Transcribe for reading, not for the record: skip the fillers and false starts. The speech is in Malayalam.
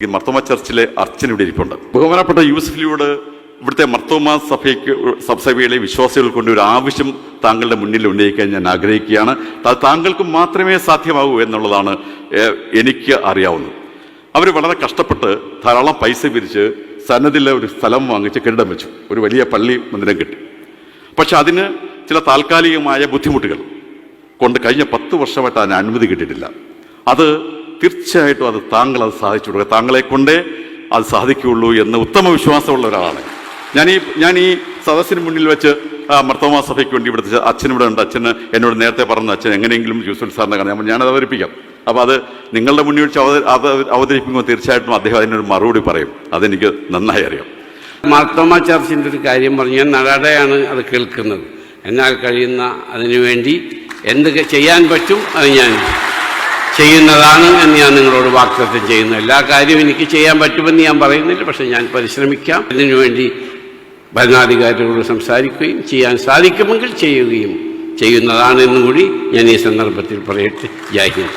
മർത്തോമ ചർച്ചിലെ അർച്ചൻ ഇവിടെ ഇരിപ്പുണ്ട്. ബഹുമാനപ്പെട്ട യൂസഫലിയോട് ഇവിടുത്തെ മർത്തോമ സഭയിലെ വിശ്വാസികൾ കൊണ്ട് ഒരു ആവശ്യം താങ്കളുടെ മുന്നിൽ ഉന്നയിക്കാൻ ഞാൻ ആഗ്രഹിക്കുകയാണ്. അത് താങ്കൾക്ക് മാത്രമേ സാധ്യമാകൂ എന്നുള്ളതാണ് എനിക്ക് അറിയാവുന്നത്. അവർ വളരെ കഷ്ടപ്പെട്ട് ധാരാളം പൈസ പിരിച്ച് സന്നദ്ധിലെ ഒരു സ്ഥലം വാങ്ങിച്ച് കെട്ടിടം വെച്ചു, ഒരു വലിയ പള്ളി മന്ദിരം കെട്ടി. പക്ഷെ അതിന് ചില താൽക്കാലികമായ ബുദ്ധിമുട്ടുകൾ കൊണ്ട് കഴിഞ്ഞ 10 വർഷമായിട്ട് അതിന് അനുമതി കിട്ടിയിട്ടില്ല. അത് തീർച്ചയായിട്ടും താങ്കൾ സാധിച്ചു കൊടുക്കുക, താങ്കളെ കൊണ്ടേ അത് സാധിക്കുകയുള്ളൂ എന്ന് ഉത്തമ വിശ്വാസമുള്ള ഒരാളാണ് ഞാൻ. ഈ സദസ്സിന് മുന്നിൽ വെച്ച് മർത്തോമ സഭയ്ക്ക് വേണ്ടി ഇവിടുത്തെ അച്ഛനിവിടെ ഉണ്ട്. അച്ഛന് എന്നോട് നേരത്തെ പറഞ്ഞ അച്ഛൻ എങ്ങനെയെങ്കിലും യൂസഫ് സാറിനെ കാണാൻ ഞാനത് അവതരിപ്പിക്കാം. അപ്പോൾ അത് നിങ്ങളുടെ മുന്നിൽ വെച്ച് അവതരിപ്പിക്കുമ്പോൾ തീർച്ചയായിട്ടും അദ്ദേഹം അതിനൊരു മറുപടി പറയും. അതെനിക്ക് നന്നായി അറിയാം. മർത്തോമ ചർച്ചിൻ്റെ ഒരു കാര്യം പറഞ്ഞു, ഞാൻ നടയാണ് അത് കേൾക്കുന്നത്. എന്നാൽ കഴിയുന്ന അതിനുവേണ്ടി എന്ത് ചെയ്യാൻ പറ്റും അത് ഞാൻ ചെയ്യുന്നതാണ് എന്ന് ഞാൻ നിങ്ങളോട് വാഗ്ദത്തം ചെയ്യുന്നു. എല്ലാ കാര്യവും എനിക്ക് ചെയ്യാൻ പറ്റുമെന്ന് ഞാൻ പറയുന്നില്ല, പക്ഷെ ഞാൻ പരിശ്രമിക്കാം. അതിനുവേണ്ടി ഭരണാധികാരികളോട് സംസാരിക്കുകയും ചെയ്യാൻ സാധിക്കുമെങ്കിൽ ചെയ്യുകയും ചെയ്യുന്നതാണെന്നും കൂടി ഞാൻ ഈ സന്ദർഭത്തിൽ പറയട്ടെ. ജയ് ഹിന്ദ്.